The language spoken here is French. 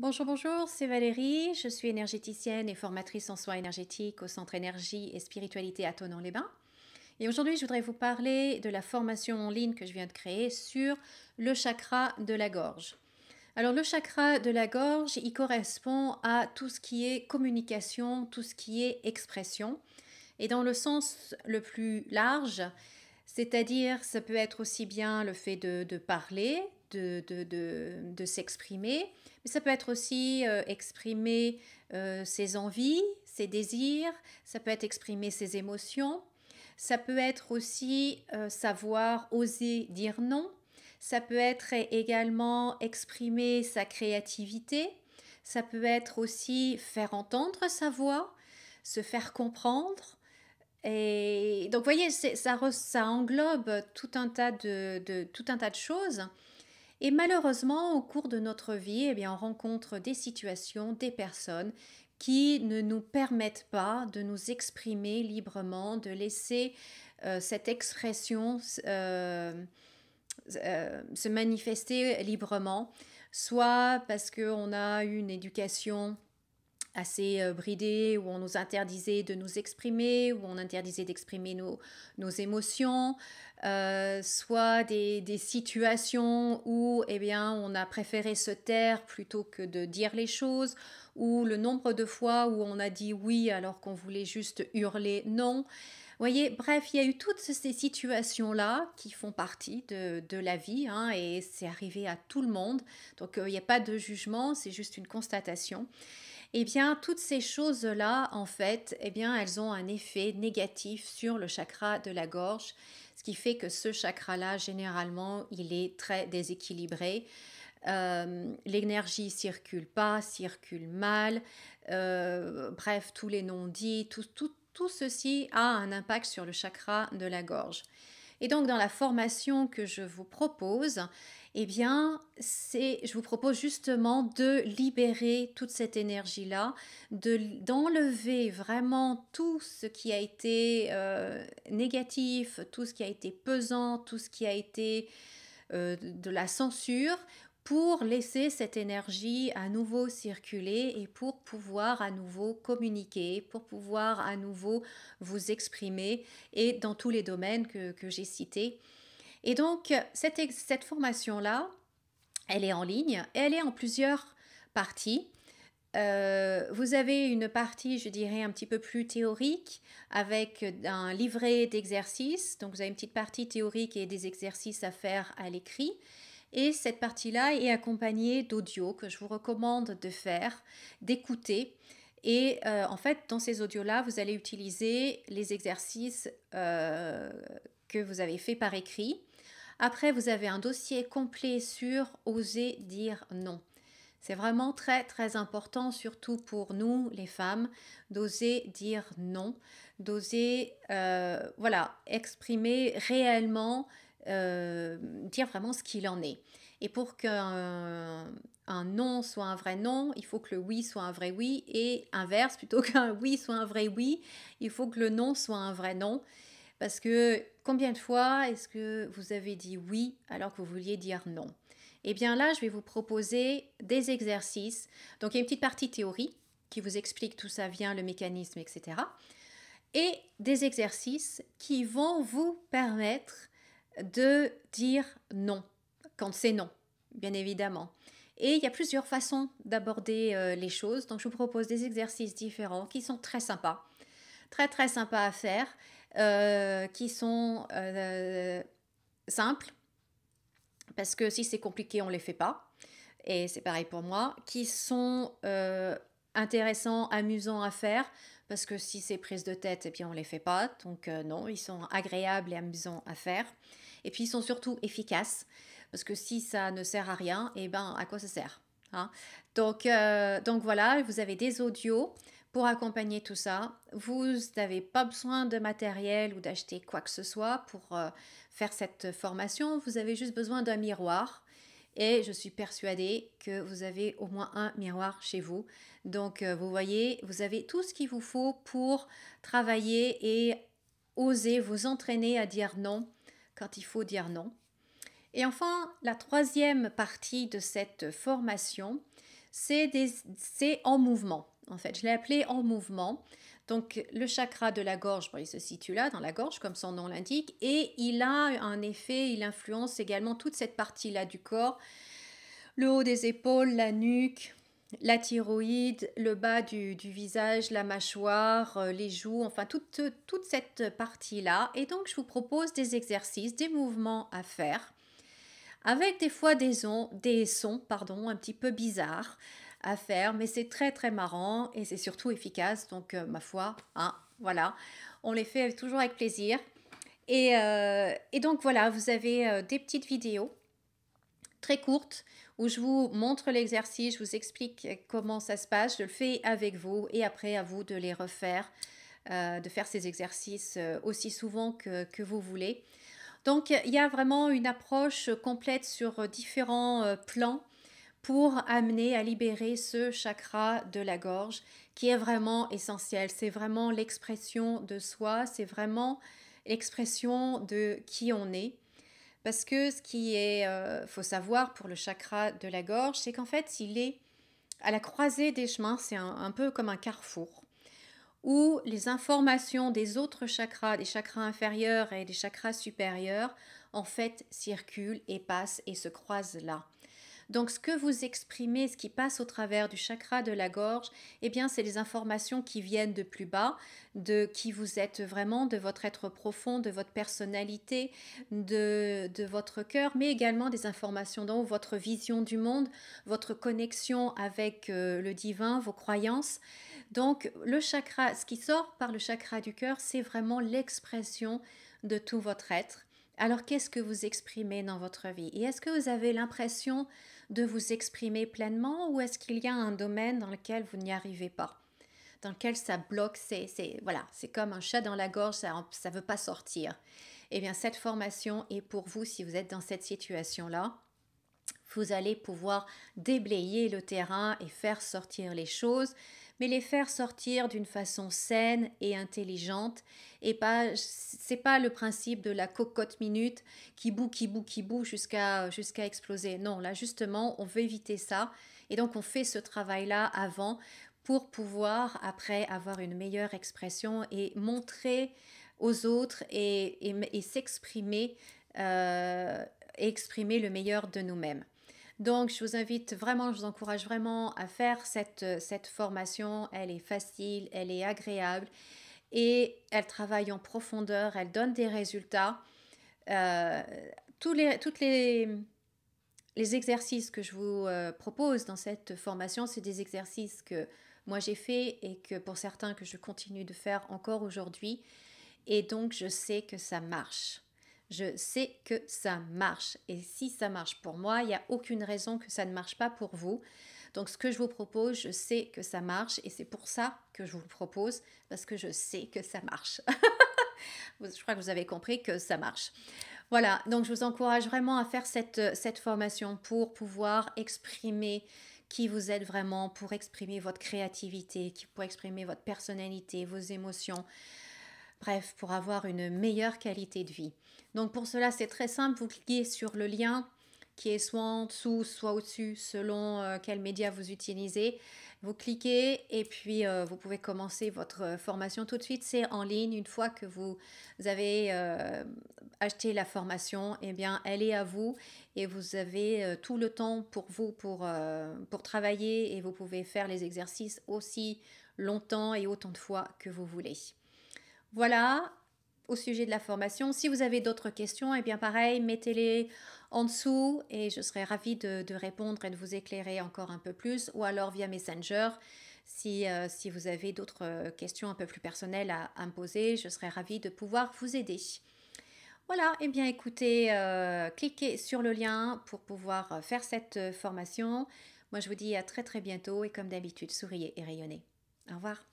Bonjour, bonjour, c'est Valérie, je suis énergéticienne et formatrice en soins énergétiques au Centre Énergie et Spiritualité à Thonon-les-Bains. Et aujourd'hui, je voudrais vous parler de la formation en ligne que je viens de créer sur le chakra de la gorge. Alors le chakra de la gorge, il correspond à tout ce qui est communication, tout ce qui est expression. Et dans le sens le plus large, c'est-à-dire ça peut être aussi bien le fait de parler, de s'exprimer, mais ça peut être aussi exprimer ses envies, ses désirs, ça peut être exprimer ses émotions, ça peut être aussi savoir oser dire non, ça peut être également exprimer sa créativité, ça peut être aussi faire entendre sa voix, se faire comprendre. Et donc, vous voyez, ça englobe tout un tas de choses. Et malheureusement, au cours de notre vie, eh bien, on rencontre des situations, des personnes qui ne nous permettent pas de nous exprimer librement, de laisser cette expression se manifester librement, soit parce qu'on a une éducation assez bridée, où on nous interdisait de nous exprimer, où on interdisait d'exprimer nos émotions, soit des situations où eh bien, on a préféré se taire plutôt que de dire les choses, ou le nombre de fois où on a dit oui alors qu'on voulait juste hurler non. Vous voyez, bref, il y a eu toutes ces situations-là qui font partie de la vie, hein, et c'est arrivé à tout le monde. Donc, il n'y a pas de jugement, c'est juste une constatation. Eh bien, toutes ces choses-là, en fait, eh bien, elles ont un effet négatif sur le chakra de la gorge, ce qui fait que ce chakra-là, généralement, il est très déséquilibré. L'énergie circule pas, circule mal, bref, tous les non-dits, tout ceci a un impact sur le chakra de la gorge. Et donc, dans la formation que je vous propose, eh bien, je vous propose justement de libérer toute cette énergie-là, d'enlever vraiment tout ce qui a été négatif, tout ce qui a été pesant, tout ce qui a été de la censure, pour laisser cette énergie à nouveau circuler et pour pouvoir à nouveau communiquer, pour pouvoir à nouveau vous exprimer et dans tous les domaines que j'ai cités. Et donc, cette formation-là, elle est en ligne et elle est en plusieurs parties. Vous avez une partie, je dirais, un petit peu plus théorique avec un livret d'exercices. Donc, vous avez une petite partie théorique et des exercices à faire à l'écrit. Et cette partie-là est accompagnée d'audio que je vous recommande de faire, d'écouter. Et en fait, dans ces audios-là, vous allez utiliser les exercices que vous avez fait par écrit. Après, vous avez un dossier complet sur oser dire non. C'est vraiment très très important, surtout pour nous les femmes, d'oser dire non, d'oser voilà, exprimer réellement, dire vraiment ce qu'il en est. Et pour qu'un non soit un vrai non, il faut que le oui soit un vrai oui, et inverse, plutôt qu'un oui soit un vrai oui, il faut que le non soit un vrai non. Parce que combien de fois est-ce que vous avez dit oui alors que vous vouliez dire non? Eh bien là, je vais vous proposer des exercices. Donc il y a une petite partie théorie qui vous explique d'où ça vient, le mécanisme, etc. Et des exercices qui vont vous permettre de dire non, quand c'est non, bien évidemment. Et il y a plusieurs façons d'aborder les choses. Donc je vous propose des exercices différents qui sont très sympas, très très sympas à faire, qui sont simples, parce que si c'est compliqué, on ne les fait pas. Et c'est pareil pour moi, qui sont intéressants, amusants à faire, parce que si c'est prise de tête, eh bien on ne les fait pas. Donc non, ils sont agréables et amusants à faire. Et puis ils sont surtout efficaces, parce que si ça ne sert à rien, eh ben à quoi ça sert, hein? Donc voilà, vous avez des audios pour accompagner tout ça. Vous n'avez pas besoin de matériel ou d'acheter quoi que ce soit pour faire cette formation. Vous avez juste besoin d'un miroir. Et je suis persuadée que vous avez au moins un miroir chez vous. Donc, vous voyez, vous avez tout ce qu'il vous faut pour travailler et oser vous entraîner à dire non quand il faut dire non. Et enfin, la troisième partie de cette formation, C'est en mouvement, en fait. Je l'ai appelé en mouvement. Donc, le chakra de la gorge, bon, il se situe là, dans la gorge, comme son nom l'indique, et il a un effet, il influence également toute cette partie-là du corps, le haut des épaules, la nuque, la thyroïde, le bas du visage, la mâchoire, les joues, enfin toute cette partie-là. Et donc, je vous propose des exercices, des mouvements à faire avec des fois des sons pardon, un petit peu bizarres à faire, mais c'est très très marrant et c'est surtout efficace. Donc, ma foi, hein, voilà, on les fait toujours avec plaisir. Et donc voilà, vous avez des petites vidéos très courtes où je vous montre l'exercice, je vous explique comment ça se passe, je le fais avec vous et après à vous de les refaire, de faire ces exercices aussi souvent que vous voulez. Donc, il y a vraiment une approche complète sur différents plans pour amener à libérer ce chakra de la gorge qui est vraiment essentiel. C'est vraiment l'expression de soi, c'est vraiment l'expression de qui on est. Parce que ce qui est, faut savoir pour le chakra de la gorge, c'est qu'en fait, il est à la croisée des chemins, c'est un peu comme un carrefour où les informations des autres chakras, des chakras inférieurs et des chakras supérieurs, en fait, circulent et passent et se croisent là. Donc, ce que vous exprimez, ce qui passe au travers du chakra de la gorge, eh bien, c'est des informations qui viennent de plus bas, de qui vous êtes vraiment, de votre être profond, de votre personnalité, de votre cœur, mais également des informations dans votre vision du monde, votre connexion avec le divin, vos croyances. Donc, le chakra, ce qui sort par le chakra du cœur, c'est vraiment l'expression de tout votre être. Alors, qu'est-ce que vous exprimez dans votre vie? Et est-ce que vous avez l'impression de vous exprimer pleinement ou est-ce qu'il y a un domaine dans lequel vous n'y arrivez pas? Dans lequel ça bloque, voilà, c'est comme un chat dans la gorge, ça ne veut pas sortir. Eh bien, cette formation est pour vous si vous êtes dans cette situation-là. Vous allez pouvoir déblayer le terrain et faire sortir les choses, mais les faire sortir d'une façon saine et intelligente. Et pas, c'est pas le principe de la cocotte minute qui bout jusqu'à exploser. Non, là justement, on veut éviter ça. Et donc, on fait ce travail-là avant pour pouvoir après avoir une meilleure expression et montrer aux autres et s'exprimer, exprimer le meilleur de nous-mêmes. Donc, je vous invite vraiment, je vous encourage vraiment à faire cette formation. Elle est facile, elle est agréable et elle travaille en profondeur, elle donne des résultats. Euh, toutes les exercices que je vous propose dans cette formation, c'est des exercices que moi j'ai fait et que pour certains que je continue de faire encore aujourd'hui. Et donc, je sais que ça marche. Je sais que ça marche. Et si ça marche pour moi, il n'y a aucune raison que ça ne marche pas pour vous. Donc, ce que je vous propose, je sais que ça marche. Et c'est pour ça que je vous le propose, parce que je sais que ça marche. Je crois que vous avez compris que ça marche. Voilà, donc je vous encourage vraiment à faire cette formation pour pouvoir exprimer qui vous êtes vraiment, pour exprimer votre créativité, pour exprimer votre personnalité, vos émotions. Bref, pour avoir une meilleure qualité de vie. Donc pour cela, c'est très simple. Vous cliquez sur le lien qui est soit en dessous, soit au-dessus, selon quel média vous utilisez. Vous cliquez et puis vous pouvez commencer votre formation tout de suite. C'est en ligne. Une fois que vous avez acheté la formation, eh bien, elle est à vous et vous avez tout le temps pour vous pour travailler et vous pouvez faire les exercices aussi longtemps et autant de fois que vous voulez. Voilà, au sujet de la formation. Si vous avez d'autres questions, eh bien pareil, mettez-les en dessous et je serai ravie de répondre et de vous éclairer encore un peu plus ou alors via Messenger. Si vous avez d'autres questions un peu plus personnelles à me poser, je serai ravie de pouvoir vous aider. Voilà, eh bien écoutez, cliquez sur le lien pour pouvoir faire cette formation. Moi je vous dis à très très bientôt et comme d'habitude, souriez et rayonnez. Au revoir.